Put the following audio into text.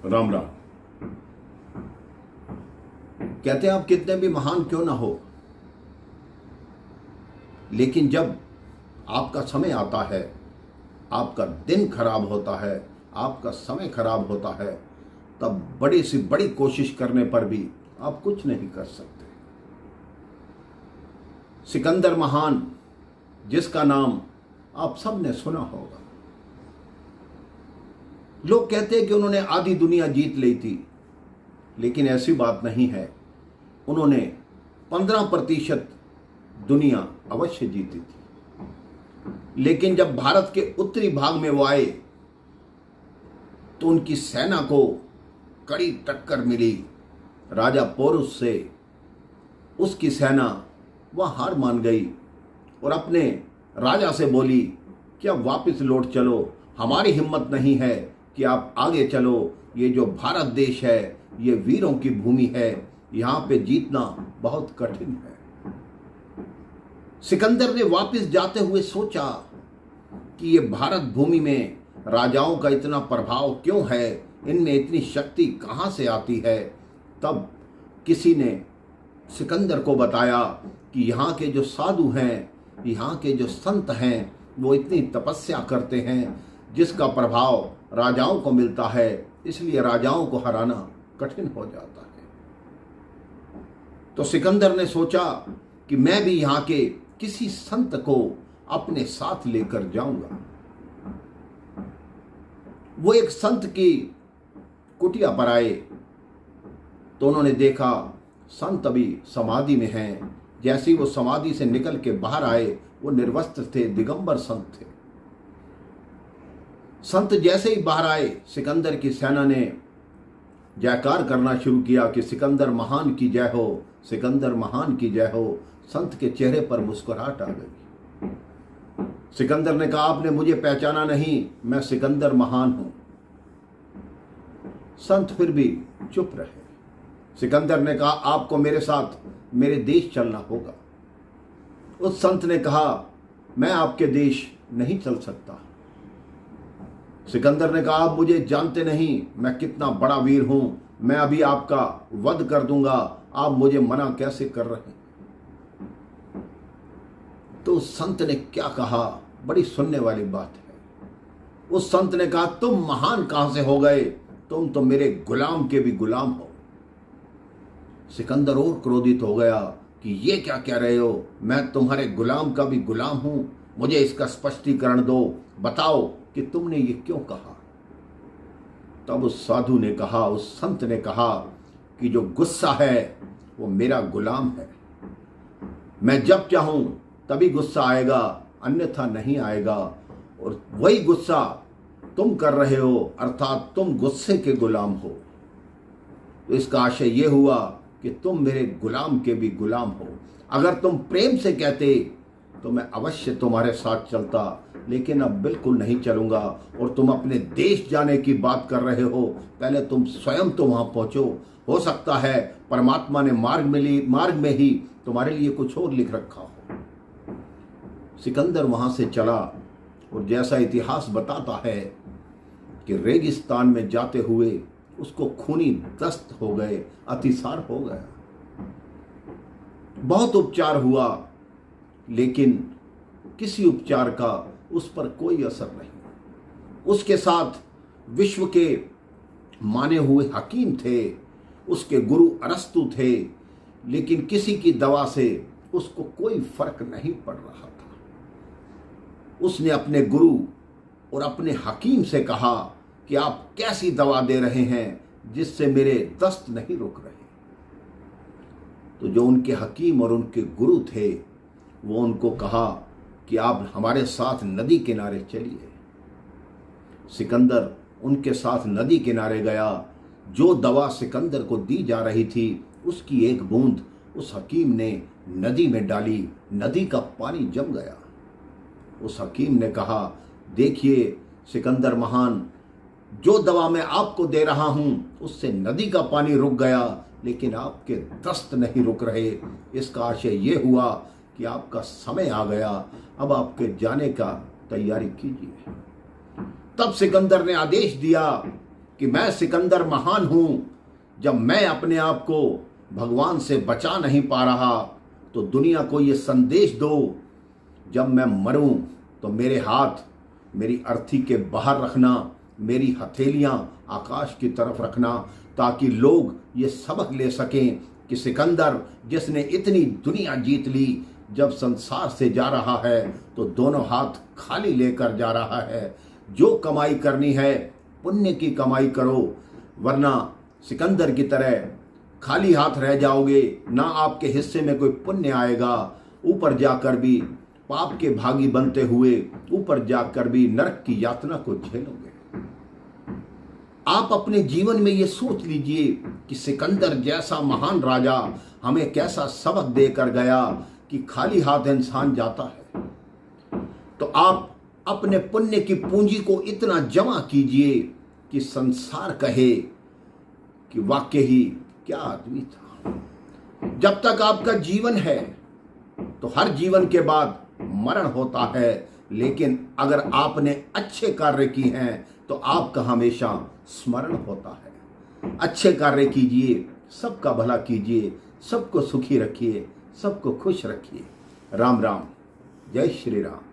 राम राम। कहते हैं आप कितने भी महान क्यों ना हो, लेकिन जब आपका समय आता है, आपका दिन खराब होता है, आपका समय खराब होता है, तब बड़ी से बड़ी कोशिश करने पर भी आप कुछ नहीं कर सकते। सिकंदर महान, जिसका नाम आप सब ने सुना होगा। लोग कहते हैं कि उन्होंने आधी दुनिया जीत ली थी, लेकिन ऐसी बात नहीं है। उन्होंने 15% दुनिया अवश्य जीती थी, लेकिन जब भारत के उत्तरी भाग में वो आए तो उनकी सेना को कड़ी टक्कर मिली राजा पोरुस से। उसकी सेना वह हार मान गई और अपने राजा से बोली कि अब वापस लौट चलो, हमारी हिम्मत नहीं है कि आप आगे चलो। ये जो भारत देश है, ये वीरों की भूमि है, यहाँ पे जीतना बहुत कठिन है। सिकंदर ने वापस जाते हुए सोचा कि ये भारत भूमि में राजाओं का इतना प्रभाव क्यों है, इनमें इतनी शक्ति कहाँ से आती है। तब किसी ने सिकंदर को बताया कि यहाँ के जो साधु हैं, यहाँ के जो संत हैं, वो इतनी तपस्या करते हैं जिसका प्रभाव राजाओं को मिलता है, इसलिए राजाओं को हराना कठिन हो जाता है। तो सिकंदर ने सोचा कि मैं भी यहाँ के किसी संत को अपने साथ लेकर जाऊंगा। वो एक संत की कुटिया पर आए तो उन्होंने देखा संत अभी समाधि में हैं। जैसे ही वो समाधि से निकल के बाहर आए, वो निर्वस्त्र थे, दिगंबर संत थे। संत जैसे ही बाहर आए, सिकंदर की सेना ने जयकार करना शुरू किया कि सिकंदर महान की जय हो, सिकंदर महान की जय हो। संत के चेहरे पर मुस्कुराहट आ गई। सिकंदर ने कहा, आपने मुझे पहचाना नहीं, मैं सिकंदर महान हूं। संत फिर भी चुप रहे। सिकंदर ने कहा, आपको मेरे साथ मेरे देश चलना होगा। उस संत ने कहा, मैं आपके देश नहीं चल सकता। सिकंदर ने कहा, आप मुझे जानते नहीं, मैं कितना बड़ा वीर हूं, मैं अभी आपका वध कर दूंगा, आप मुझे मना कैसे कर रहे हैं। तो उस संत ने क्या कहा, बड़ी सुनने वाली बात है। उस संत ने कहा, तुम महान कहां से हो गए, तुम तो मेरे गुलाम के भी गुलाम हो। सिकंदर और क्रोधित हो गया कि ये क्या कह रहे हो, मैं तुम्हारे गुलाम का भी गुलाम हूं, मुझे इसका स्पष्टीकरण दो, बताओ कि तुमने ये क्यों कहा। तब उस साधु ने कहा, उस संत ने कहा कि जो गुस्सा है वो मेरा गुलाम है। मैं जब चाहूं तभी गुस्सा आएगा, अन्यथा नहीं आएगा। और वही गुस्सा तुम कर रहे हो, अर्थात तुम गुस्से के गुलाम हो। तो इसका आशय ये हुआ कि तुम मेरे गुलाम के भी गुलाम हो। अगर तुम प्रेम से कहते तो मैं अवश्य तुम्हारे साथ चलता, लेकिन अब बिल्कुल नहीं चलूंगा। और तुम अपने देश जाने की बात कर रहे हो, पहले तुम स्वयं तो वहां पहुंचो। हो सकता है परमात्मा ने मार्ग में ही तुम्हारे लिए कुछ और लिख रखा हो। सिकंदर वहां से चला और जैसा इतिहास बताता है कि रेगिस्तान में जाते हुए उसको खूनी दस्त हो गए, अतिसार हो गया। बहुत उपचार हुआ, लेकिन किसी उपचार का उस पर कोई असर नहीं। उसके साथ विश्व के माने हुए हकीम थे, उसके गुरु अरस्तु थे, लेकिन किसी की दवा से उसको कोई फर्क नहीं पड़ रहा था। उसने अपने गुरु और अपने हकीम से कहा कि आप कैसी दवा दे रहे हैं जिससे मेरे दस्त नहीं रुक रहे। तो जो उनके हकीम और उनके गुरु थे, वो उनको कहा कि आप हमारे साथ नदी किनारे चलिए। सिकंदर उनके साथ नदी किनारे गया। जो दवा सिकंदर को दी जा रही थी, उसकी एक बूंद उस हकीम ने नदी में डाली। नदी का पानी जम गया। उस हकीम ने कहा, देखिए सिकंदर महान, जो दवा मैं आपको दे रहा हूं उससे नदी का पानी रुक गया, लेकिन आपके दस्त नहीं रुक रहे। इसका आशय ये हुआ कि आपका समय आ गया, अब आपके जाने का तैयारी कीजिए। तब सिकंदर ने आदेश दिया कि मैं सिकंदर महान हूं, जब मैं अपने आप को भगवान से बचा नहीं पा रहा, तो दुनिया को ये संदेश दो, जब मैं मरूं तो मेरे हाथ मेरी अर्थी के बाहर रखना, मेरी हथेलियां आकाश की तरफ रखना, ताकि लोग ये सबक ले सकें कि सिकंदर जिसने इतनी दुनिया जीत ली, जब संसार से जा रहा है तो दोनों हाथ खाली लेकर जा रहा है। जो कमाई करनी है पुण्य की कमाई करो, वरना सिकंदर की तरह खाली हाथ रह जाओगे, ना आपके हिस्से में कोई पुण्य आएगा। ऊपर जाकर भी पाप के भागी बनते हुए ऊपर जाकर भी नरक की यातना को झेलोगे। आप अपने जीवन में ये सोच लीजिए कि सिकंदर जैसा महान राजा हमें कैसा सबक देकर गया कि खाली हाथ इंसान जाता है। तो आप अपने पुण्य की पूंजी को इतना जमा कीजिए कि संसार कहे कि वाकई ही क्या आदमी था। जब तक आपका जीवन है तो हर जीवन के बाद मरण होता है, लेकिन अगर आपने अच्छे कार्य किए हैं तो आपका हमेशा स्मरण होता है। अच्छे कार्य कीजिए, सबका भला कीजिए, सबको सुखी रखिए, सबको खुश रखिए। राम राम, जय श्री राम।